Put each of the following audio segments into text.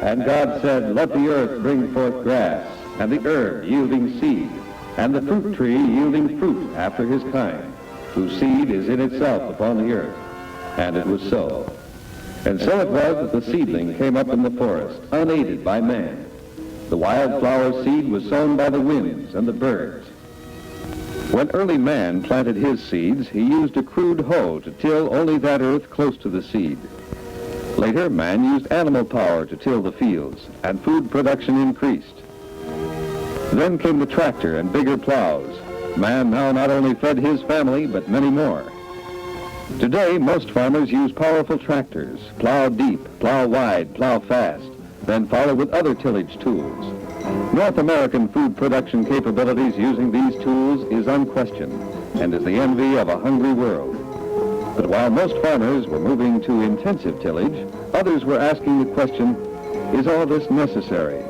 And God said, let the earth bring forth grass, and the herb yielding seed, and the fruit tree yielding fruit after his kind, whose seed is in itself upon the earth. And it was so. And so it was that the seedling came up in the forest, unaided by man. The wildflower seed was sown by the winds and the birds. When early man planted his seeds, he used a crude hoe to till only that earth close to the seed. Later, man used animal power to till the fields, and food production increased. Then came the tractor and bigger plows. Man now not only fed his family, but many more. Today, most farmers use powerful tractors, plow deep, plow wide, plow fast, then follow with other tillage tools. North American food production capabilities using these tools is unquestioned and is the envy of a hungry world. But while most farmers were moving to intensive tillage, others were asking the question, is all this necessary?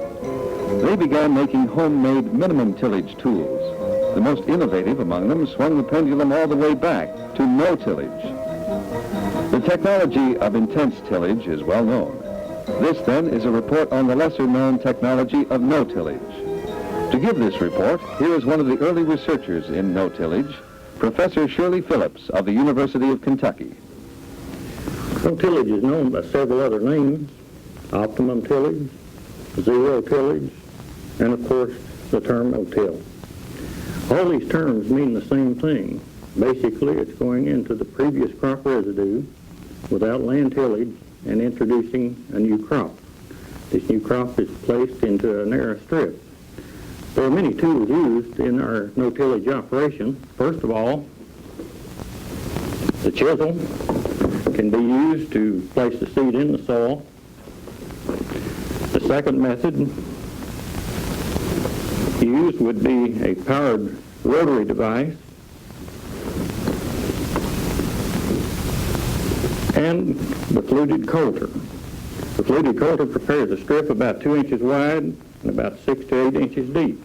They began making homemade minimum tillage tools. The most innovative among them swung the pendulum all the way back to no tillage. The technology of intense tillage is well known. This, then, is a report on the lesser-known technology of no-tillage. To give this report, here is one of the early researchers in no-tillage, Professor Shirley Phillips of the University of Kentucky. No-tillage is known by several other names: optimum tillage, zero tillage, and, of course, the term no-till. All these terms mean the same thing. Basically, it's going into the previous crop residue without land tillage and introducing a new crop. This new crop is placed into a narrow strip. There are many tools used in our no-tillage operation. First of all, the chisel can be used to place the seed in the soil. The second method used would be a powered rotary device, and the fluted coulter. The fluted coulter prepares a strip about 2 inches wide and about 6 to 8 inches deep.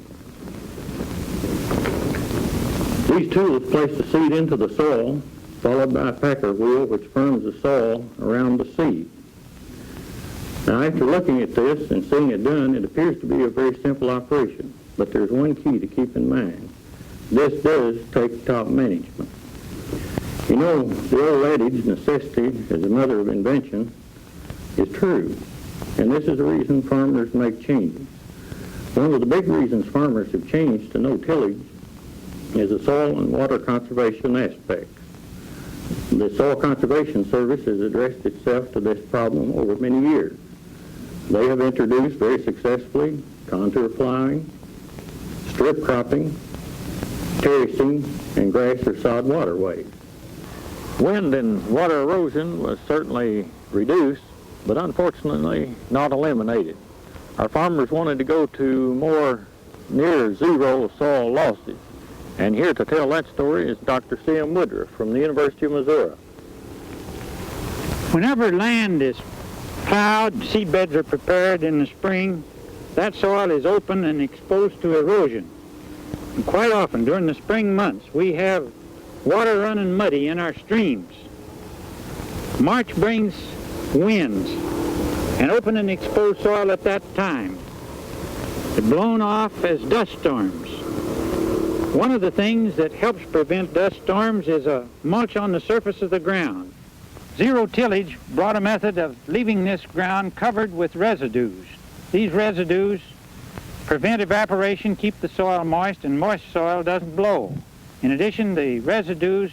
These tools place the seed into the soil, followed by a packer wheel which firms the soil around the seed. Now, after looking at this and seeing it done, it appears to be a very simple operation, but there's one key to keep in mind. This does take top management. You know, the old adage, necessity is the mother of invention, is true. And this is the reason farmers make changes. One of the big reasons farmers have changed to no-tillage is the soil and water conservation aspect. The Soil Conservation Service has addressed itself to this problem over many years. They have introduced very successfully contour plowing, strip cropping, terracing, and grass or sod waterways. Wind and water erosion was certainly reduced, but unfortunately not eliminated. Our farmers wanted to go to more near zero soil losses. And here to tell that story is Dr. C.M. Woodruff from the University of Missouri. Whenever land is plowed, seedbeds are prepared in the spring, that soil is open and exposed to erosion. And quite often during the spring months, we have water running muddy in our streams. March brings winds and open and exposed soil at that time. It's blown off as dust storms. One of the things that helps prevent dust storms is a mulch on the surface of the ground. Zero tillage brought a method of leaving this ground covered with residues. These residues prevent evaporation, keep the soil moist, and moist soil doesn't blow. In addition, the residues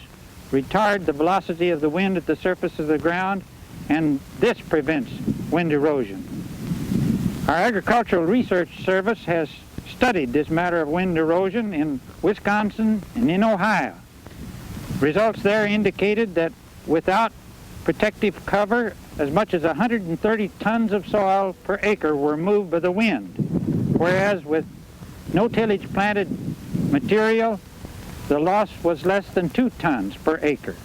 retard the velocity of the wind at the surface of the ground, and this prevents wind erosion. Our Agricultural Research Service has studied this matter of wind erosion in Wisconsin and in Ohio. Results there indicated that without protective cover, as much as 130 tons of soil per acre were moved by the wind, whereas with no tillage planted material, the loss was less than 2 tons per acre.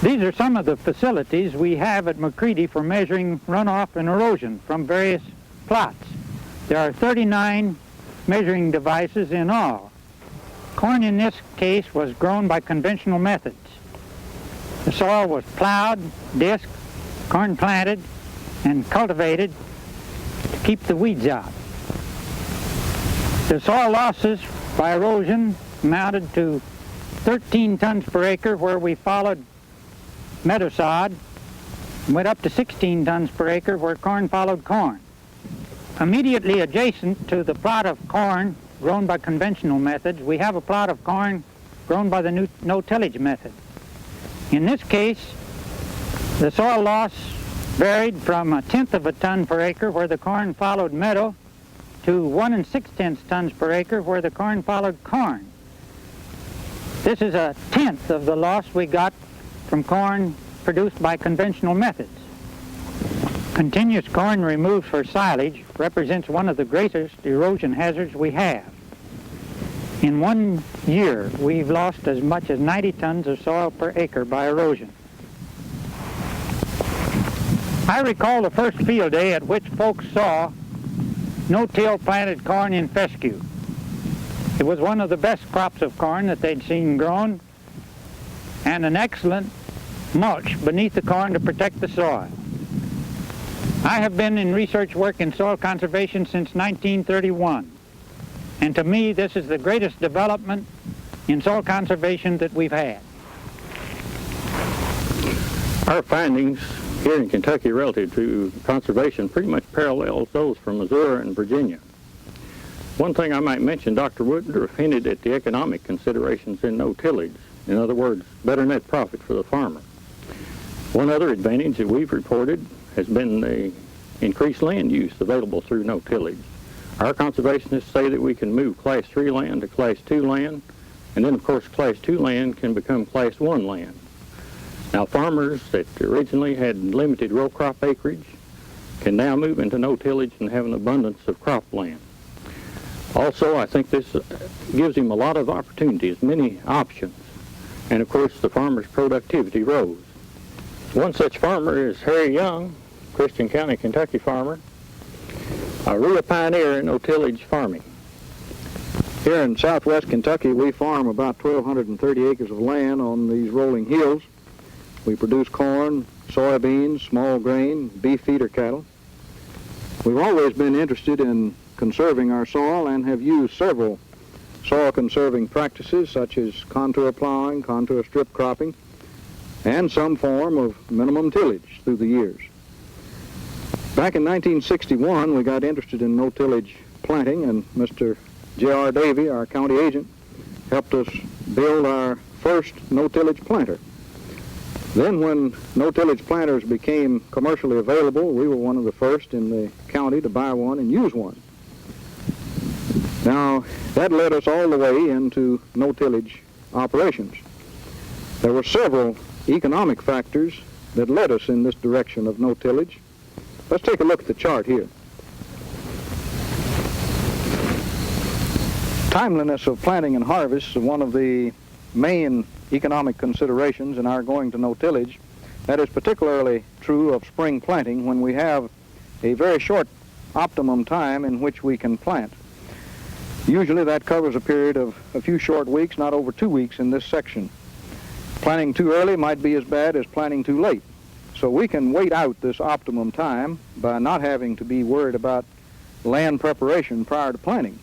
These are some of the facilities we have at McCready for measuring runoff and erosion from various plots. There are 39 measuring devices in all. Corn in this case was grown by conventional methods. The soil was plowed, disked, corn planted, and cultivated keep the weeds out. The soil losses by erosion amounted to 13 tons per acre where we followed meadow sod, and went up to 16 tons per acre where corn followed corn. Immediately adjacent to the plot of corn grown by conventional methods, we have a plot of corn grown by the no-tillage method. In this case, the soil loss varied from 1/10 of a ton per acre where the corn followed meadow to 1 6/10 tons per acre where the corn followed corn. This is 1/10 of the loss we got from corn produced by conventional methods. Continuous corn removed for silage represents one of the greatest erosion hazards we have. In 1 year, we've lost as much as 90 tons of soil per acre by erosion. I recall the first field day at which folks saw no-till planted corn in fescue. It was one of the best crops of corn that they'd seen grown, and an excellent mulch beneath the corn to protect the soil. I have been in research work in soil conservation since 1931, and to me this is the greatest development in soil conservation that we've had. Our findings here in Kentucky relative to conservation pretty much parallels those from Missouri and Virginia. One thing I might mention, Dr. Woodruff hinted at the economic considerations in no-tillage. In other words, better net profit for the farmer. One other advantage that we've reported has been the increased land use available through no-tillage. Our conservationists say that we can move Class 3 land to Class 2 land, and then of course Class 2 land can become Class 1 land. Now farmers that originally had limited row crop acreage can now move into no-tillage and have an abundance of crop land. Also, I think this gives him a lot of opportunities, many options, and of course the farmer's productivity rose. One such farmer is Harry Young, Christian County, Kentucky farmer, a real pioneer in no-tillage farming. Here in southwest Kentucky, we farm about 1,230 acres of land on these rolling hills. We produce corn, soybeans, small grain, beef feeder cattle. We've always been interested in conserving our soil and have used several soil conserving practices such as contour plowing, contour strip cropping, and some form of minimum tillage through the years. Back in 1961, we got interested in no-tillage planting, and Mr. J.R. Davey, our county agent, helped us build our first no-tillage planter. Then when no-tillage planters became commercially available, we were one of the first in the county to buy one and use one. Now, that led us all the way into no-tillage operations. There were several economic factors that led us in this direction of no-tillage. Let's take a look at the chart here. Timeliness of planting and harvest is one of the main economic considerations in our going to no-tillage. That is particularly true of spring planting when we have a very short optimum time in which we can plant. Usually that covers a period of a few short weeks, not over 2 weeks in this section. Planting too early might be as bad as planting too late. So we can wait out this optimum time by not having to be worried about land preparation prior to planting.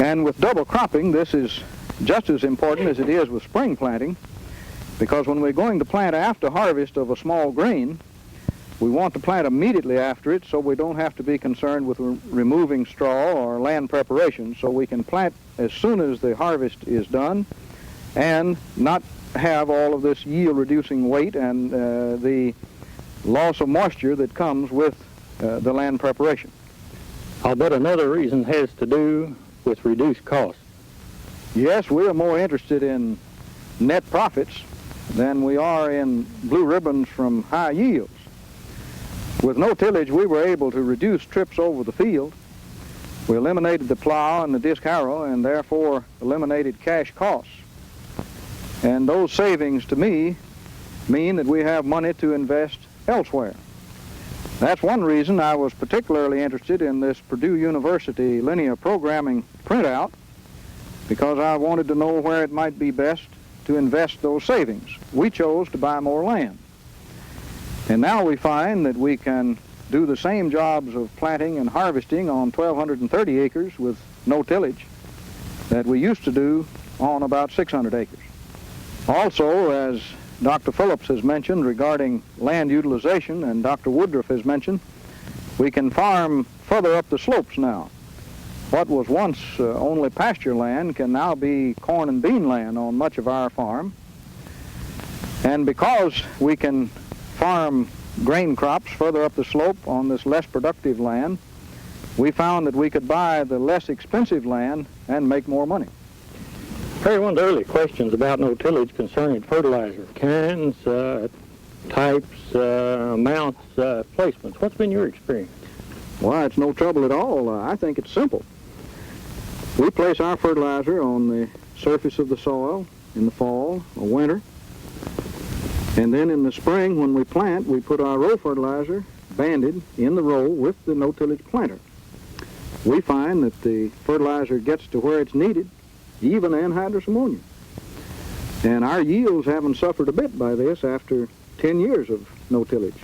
And with double cropping, this is just as important as it is with spring planting, because when we're going to plant after harvest of a small grain, we want to plant immediately after it so we don't have to be concerned with removing straw or land preparation, so we can plant as soon as the harvest is done and not have all of this yield reducing weight and the loss of moisture that comes with the land preparation. I'll bet another reason has to do with reduced costs. Yes, we are more interested in net profits than we are in blue ribbons from high yields. With no-tillage, we were able to reduce trips over the field. We eliminated the plow and the disc harrow and therefore eliminated cash costs. And those savings, to me, mean that we have money to invest elsewhere. That's one reason I was particularly interested in this Purdue University linear programming printout, because I wanted to know where it might be best to invest those savings. We chose to buy more land. And now we find that we can do the same jobs of planting and harvesting on 1,230 acres with no tillage that we used to do on about 600 acres. Also, as Dr. Phillips has mentioned regarding land utilization, and Dr. Woodruff has mentioned, we can farm further up the slopes now. What was once only pasture land can now be corn and bean land on much of our farm. And because we can farm grain crops further up the slope on this less productive land, we found that we could buy the less expensive land and make more money. Harry, one of the early questions about no tillage concerning fertilizer, kinds, types, amounts, placements. What's been your experience? Well, it's no trouble at all. I think it's simple. We place our fertilizer on the surface of the soil in the fall or winter. And then in the spring, when we plant, we put our row fertilizer banded in the row with the no-tillage planter. We find that the fertilizer gets to where it's needed, even anhydrous ammonia. And our yields haven't suffered a bit by this after 10 years of no-tillage.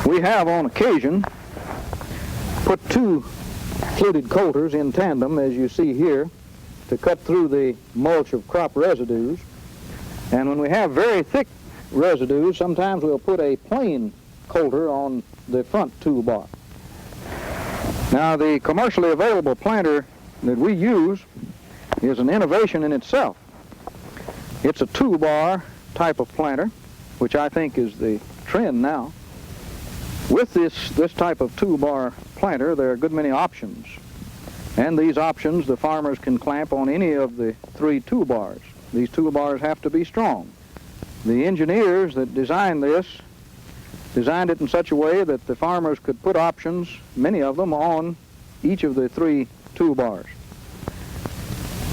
We have, on occasion, put two fluted coulters in tandem, as you see here, to cut through the mulch of crop residues. And when we have very thick residues, sometimes we'll put a plain coulter on the front toolbar. Now, the commercially available planter that we use is an innovation in itself. It's a toolbar type of planter, which I think is the trend now. With this type of toolbar planter, there are a good many options. And these options, the farmers can clamp on any of the three toolbars. These toolbars have to be strong. The engineers that designed this designed it in such a way that the farmers could put options, many of them, on each of the three toolbars.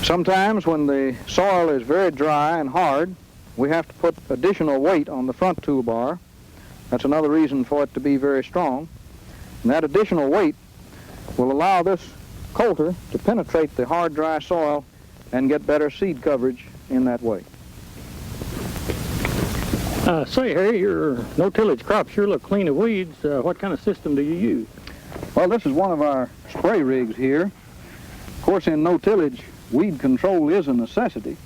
Sometimes when the soil is very dry and hard, we have to put additional weight on the front toolbar. That's another reason for it to be very strong. And that additional weight will allow this coulter to penetrate the hard, dry soil and get better seed coverage in that way. Say, Harry, your no-tillage crops sure look clean of weeds. What kind of system do you use? Well, this is one of our spray rigs here. Of course, in no-tillage, weed control is a necessity.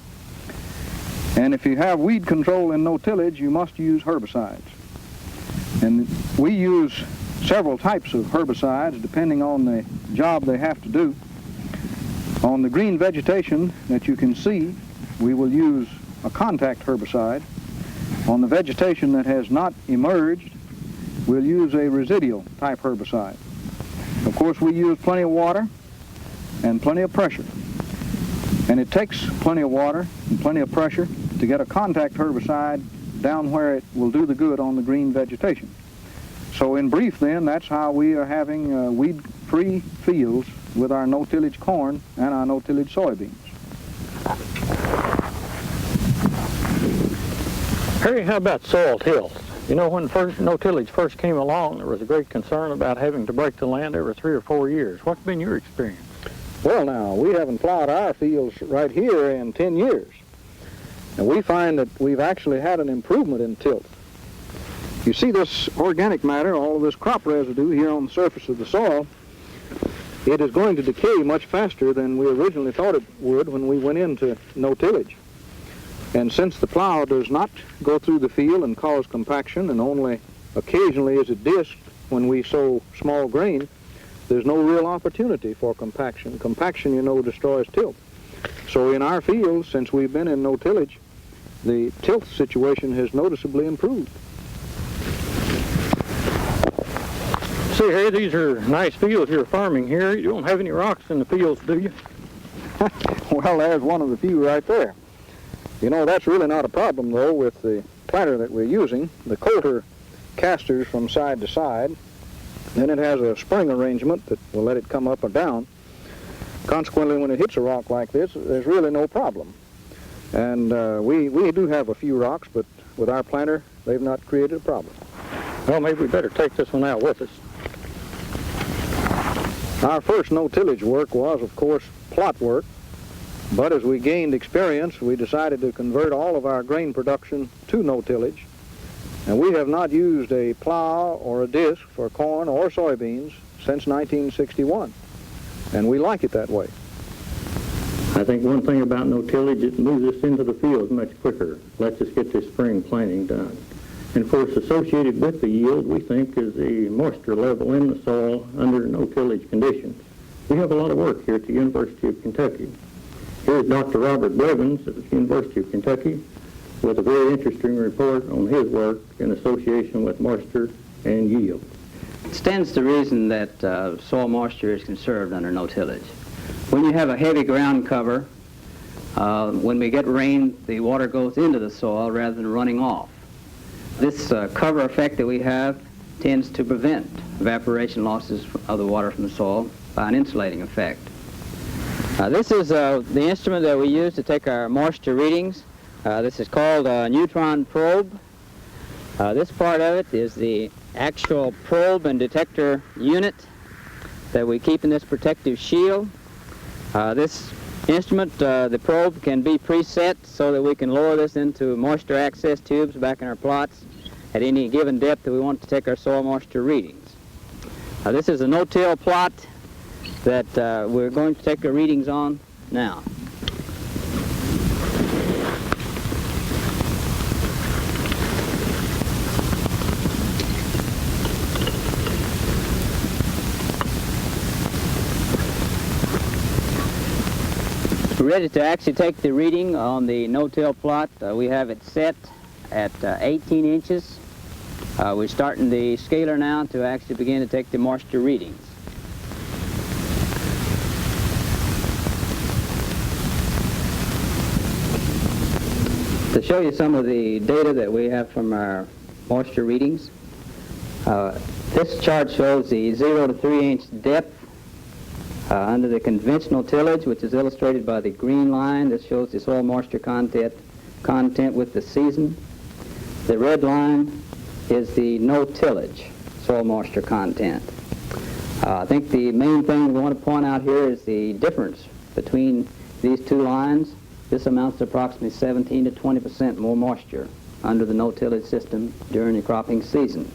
And if you have weed control in no-tillage, you must use herbicides. And we use several types of herbicides depending on the job they have to do. On the green vegetation that you can see, we will use a contact herbicide. On the vegetation that has not emerged, we'll use a residual type herbicide. Of course, we use plenty of water and plenty of pressure. And it takes plenty of water and plenty of pressure to get a contact herbicide down where it will do the good on the green vegetation. So in brief then, that's how we are having weed-free fields with our no-tillage corn and our no-tillage soybeans. Harry, how about soil tilth? You know, when no-tillage first came along, there was a great concern about having to break the land every 3 or 4 years. What's been your experience? Well, now, we haven't plowed our fields right here in 10 years. And we find that we've actually had an improvement in tilth. You see this organic matter, all of this crop residue here on the surface of the soil, it is going to decay much faster than we originally thought it would when we went into no-tillage. And since the plow does not go through the field and cause compaction, and only occasionally is it disked when we sow small grain, there's no real opportunity for compaction. Compaction, you know, destroys tilth. So in our fields, since we've been in no-tillage, the tilth situation has noticeably improved. See, Harry, these are nice fields you're farming here. You don't have any rocks in the fields, do you? Well, there's one of the few right there. You know, that's really not a problem, though, with the planter that we're using. The coulter casters from side to side. Then it has a spring arrangement that will let it come up or down. Consequently, when it hits a rock like this, there's really no problem. And we do have a few rocks, but with our planter, they've not created a problem. Well, maybe we better take this one out with us. Our first no-tillage work was, of course, plot work. But as we gained experience, we decided to convert all of our grain production to no-tillage. And we have not used a plow or a disc for corn or soybeans since 1961. And we like it that way. I think one thing about no tillage, it moves us into the fields much quicker, lets us get this spring planting done. And of course, associated with the yield, we think, is the moisture level in the soil under no tillage conditions. We have a lot of work here at the University of Kentucky. Here's Dr. Robert Blevins at the University of Kentucky with a very interesting report on his work in association with moisture and yield. It stands to reason that soil moisture is conserved under no tillage. When you have a heavy ground cover, when we get rain, the water goes into the soil rather than running off. This cover effect that we have tends to prevent evaporation losses of the water from the soil by an insulating effect. This is the instrument that we use to take our moisture readings. This is called a Neutron Probe. This part of it is the actual probe and detector unit that we keep in this protective shield. This instrument, the probe, can be preset so that we can lower this into moisture access tubes back in our plots at any given depth that we want to take our soil moisture readings. This is a no-till plot that we're going to take our readings on now. We're ready to actually take the reading on the no-till plot. We have it set at 18 inches. We're starting the scaler now to actually begin to take the moisture readings. To show you some of the data that we have from our moisture readings, this chart shows the 0 to 3 inch depth under the conventional tillage, which is illustrated by the green line. This shows the soil moisture content with the season. The red line is the no tillage soil moisture content. I think the main thing we want to point out here is the difference between these two lines. This amounts to approximately 17 to 20% more moisture under the no tillage system during the cropping season.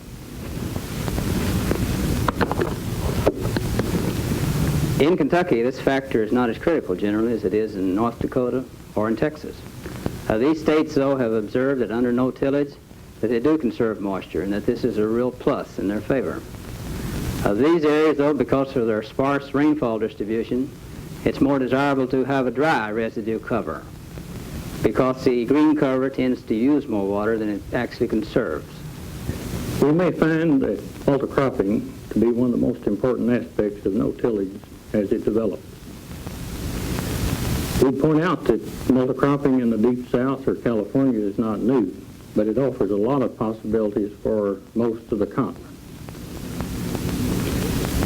In Kentucky, this factor is not as critical generally as it is in North Dakota or in Texas. These states, though, have observed that under no tillage that they do conserve moisture and that this is a real plus in their favor. These areas, though, because of their sparse rainfall distribution, it's more desirable to have a dry residue cover because the green cover tends to use more water than it actually conserves. We may find that multi-cropping to be one of the most important aspects of no tillage as it develops. We point out that multi-cropping in the Deep South or California is not new, but it offers a lot of possibilities for most of the continent.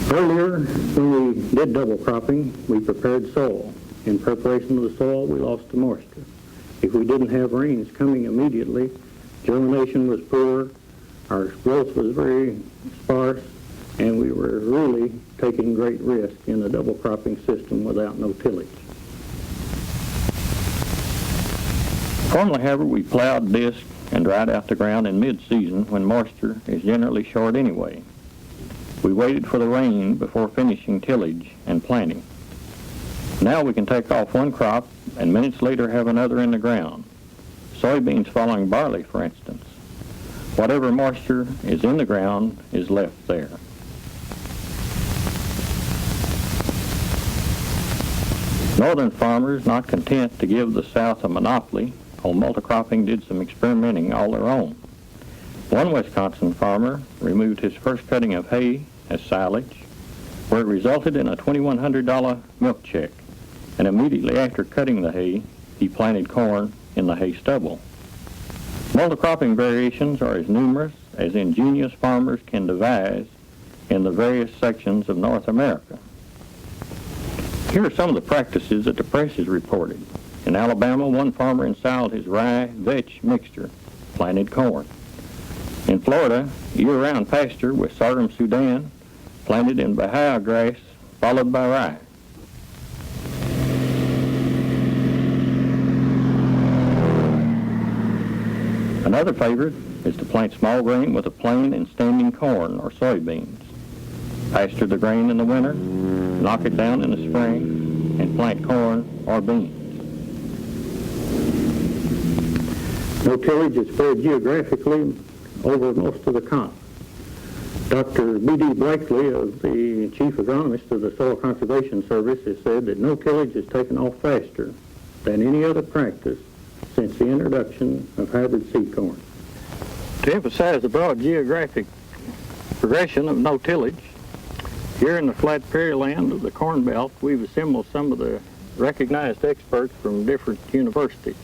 Earlier, when we did double cropping, we prepared soil. In preparation of the soil, we lost the moisture. If we didn't have rains coming immediately, germination was poor, our growth was very sparse, and we were really taking great risk in a double cropping system without no tillage. Formerly, however, we plowed, disked, and dried out the ground in mid-season when moisture is generally short anyway. We waited for the rain before finishing tillage and planting. Now we can take off one crop and minutes later have another in the ground. Soybeans following barley, for instance. Whatever moisture is in the ground is left there. Northern farmers, not content to give the South a monopoly on multi-cropping, did some experimenting all their own. One Wisconsin farmer removed his first cutting of hay as silage, where it resulted in a $2,100 milk check, and immediately after cutting the hay, he planted corn in the hay stubble. Multi-cropping variations are as numerous as ingenious farmers can devise in the various sections of North America. Here are some of the practices that the press has reported. In Alabama, one farmer installed his rye-vetch mixture, planted corn. In Florida, year-round pasture with sorghum Sudan, planted in bahia grass, followed by rye. Another favorite is to plant small grain with a plain and standing corn or soybeans. Pasture the grain in the winter, knock it down in the spring, and plant corn or beans. No tillage is spread geographically over most of the continent. Dr. B.D. Blakely, the chief agronomist of the Soil Conservation Service, has said that no tillage has taken off faster than any other practice since the introduction of hybrid seed corn. To emphasize the broad geographic progression of no tillage, here in the flat prairie land of the Corn Belt, we've assembled some of the recognized experts from different universities.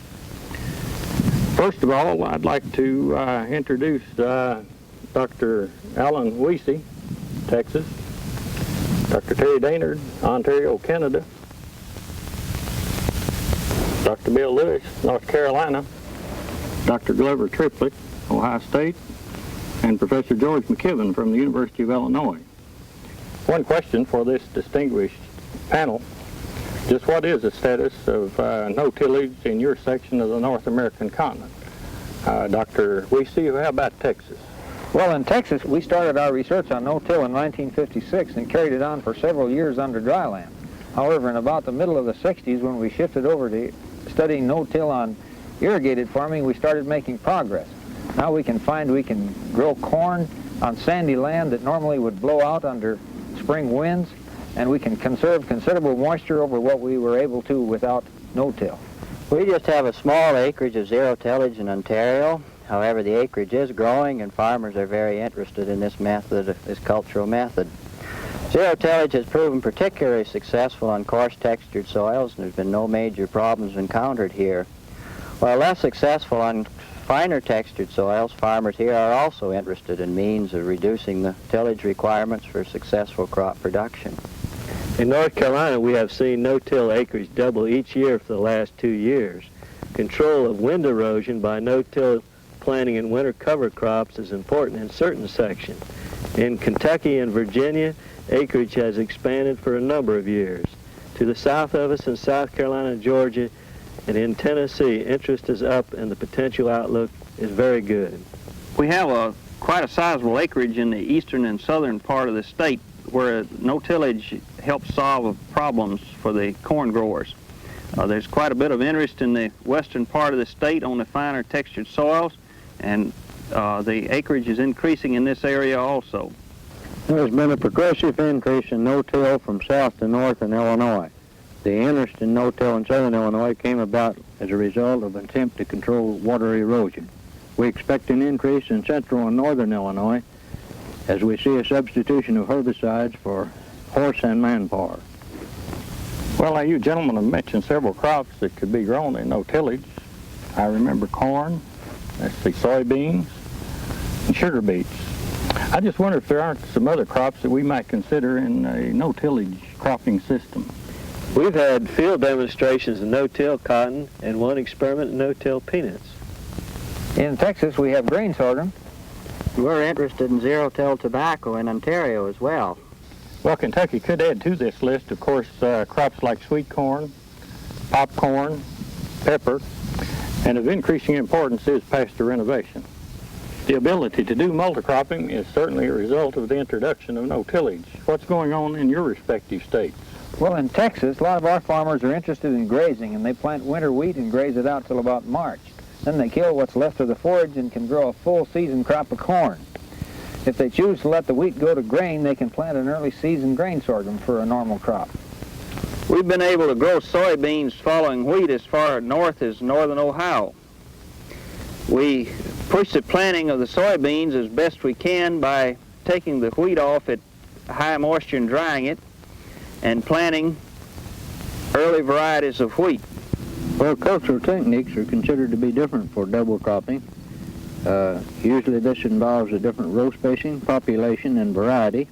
First of all, I'd like to introduce Dr. Alan Weesey, Texas, Dr. Terry Daynard, Ontario, Canada, Dr. Bill Lewis, North Carolina, Dr. Glover Triplett, Ohio State, and Professor George McKibben from the University of Illinois. One question for this distinguished panel: just what is the status of no tillage in your section of the North American continent? Dr. Weesey, how about Texas? Well, in Texas, we started our research on no-till in 1956 and carried it on for several years under dry land. However, in about the middle of the 60s, when we shifted over to studying no-till on irrigated farming, we started making progress. Now we can find we can grow corn on sandy land that normally would blow out under spring winds, and we can conserve considerable moisture over what we were able to without no-till. We just have a small acreage of zero tillage in Ontario. However, the acreage is growing and farmers are very interested in this method, this cultural method. Zero tillage has proven particularly successful on coarse textured soils, and there's been no major problems encountered here. While less successful on finer textured soils, farmers here are also interested in means of reducing the tillage requirements for successful crop production. In North Carolina, we have seen no-till acreage double each year for the last 2 years. Control of wind erosion by no-till planting in winter cover crops is important in certain sections. In Kentucky and Virginia, acreage has expanded for a number of years. To the south of us in South Carolina and Georgia, and in Tennessee, interest is up and the potential outlook is very good. We have quite a sizable acreage in the eastern and southern part of the state where no tillage helps solve problems for the corn growers. There's quite a bit of interest in the western part of the state on the finer textured soils, and the acreage is increasing in this area also. There's been a progressive increase in no-till from south to north in Illinois. The interest in no-till in southern Illinois came about as a result of an attempt to control water erosion. We expect an increase in central and northern Illinois as we see a substitution of herbicides for horse and manpower. Well, you gentlemen have mentioned several crops that could be grown in no tillage. I remember corn, soybeans, and sugar beets. I just wonder if there aren't some other crops that we might consider in a no-tillage cropping system. We've had field demonstrations of no-till cotton and one experiment in no-till peanuts. In Texas, we have grain sorghum. We're interested in zero-till tobacco in Ontario as well. Well, Kentucky could add to this list, of course, crops like sweet corn, popcorn, pepper, and of increasing importance is pasture renovation. The ability to do multi-cropping is certainly a result of the introduction of no-tillage. What's going on in your respective states? Well, in Texas, a lot of our farmers are interested in grazing, and they plant winter wheat and graze it out till about March. Then they kill what's left of the forage and can grow a full season crop of corn. If they choose to let the wheat go to grain, they can plant an early season grain sorghum for a normal crop. We've been able to grow soybeans following wheat as far north as northern Ohio. We push the planting of the soybeans as best we can by taking the wheat off at high moisture and drying it, and planting early varieties of wheat. Well, cultural techniques are considered to be different for double cropping. Usually this involves a different row spacing, population, and variety.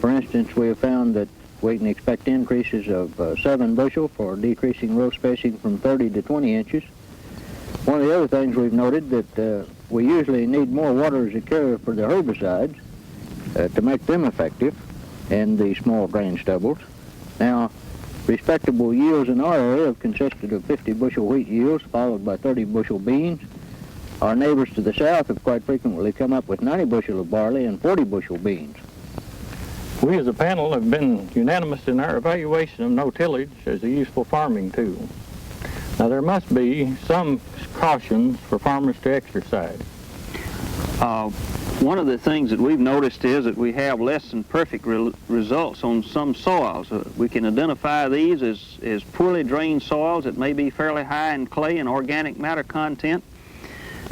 For instance, we have found that we can expect increases of 7 bushel for decreasing row spacing from 30 to 20 inches. One of the other things we've noted that we usually need more water as a carrier for the herbicides to make them effective in the small grain stubbles. Now, respectable yields in our area have consisted of 50 bushel wheat yields followed by 30 bushel beans, Our neighbors to the south have quite frequently come up with 90 bushel of barley and 40 bushel beans. We as a panel have been unanimous in our evaluation of no-tillage as a useful farming tool. Now there must be some cautions for farmers to exercise. One of the things that we've noticed is that we have less than perfect results on some soils. We can identify these as poorly drained soils that may be fairly high in clay and organic matter content,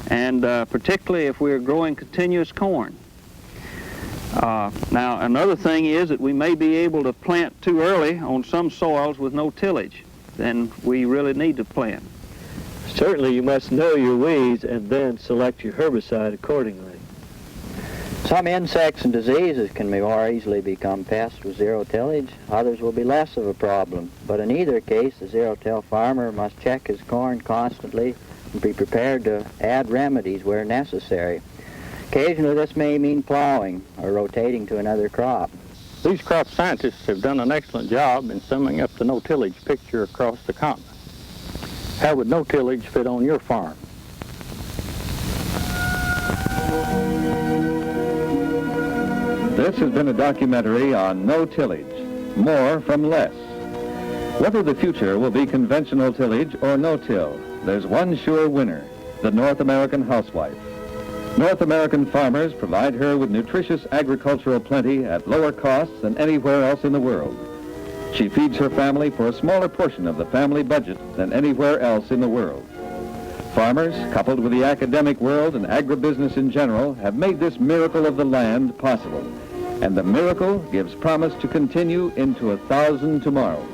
and particularly if we're growing continuous corn. Now, another thing is that we may be able to plant too early on some soils with no tillage. Then we really need to plant. Certainly you must know your weeds and then select your herbicide accordingly. Some insects and diseases can more easily become pests with zero-tillage. Others will be less of a problem. But in either case, the zero-till farmer must check his corn constantly and be prepared to add remedies where necessary. Occasionally this may mean plowing or rotating to another crop. These crop scientists have done an excellent job in summing up the no-tillage picture across the continent. How would no-tillage fit on your farm? This has been a documentary on no-tillage, more from less. Whether the future will be conventional tillage or no-till, there's one sure winner, the North American housewife. North American farmers provide her with nutritious agricultural plenty at lower costs than anywhere else in the world. She feeds her family for a smaller portion of the family budget than anywhere else in the world. Farmers, coupled with the academic world and agribusiness in general, have made this miracle of the land possible. And the miracle gives promise to continue into 1,000 tomorrows.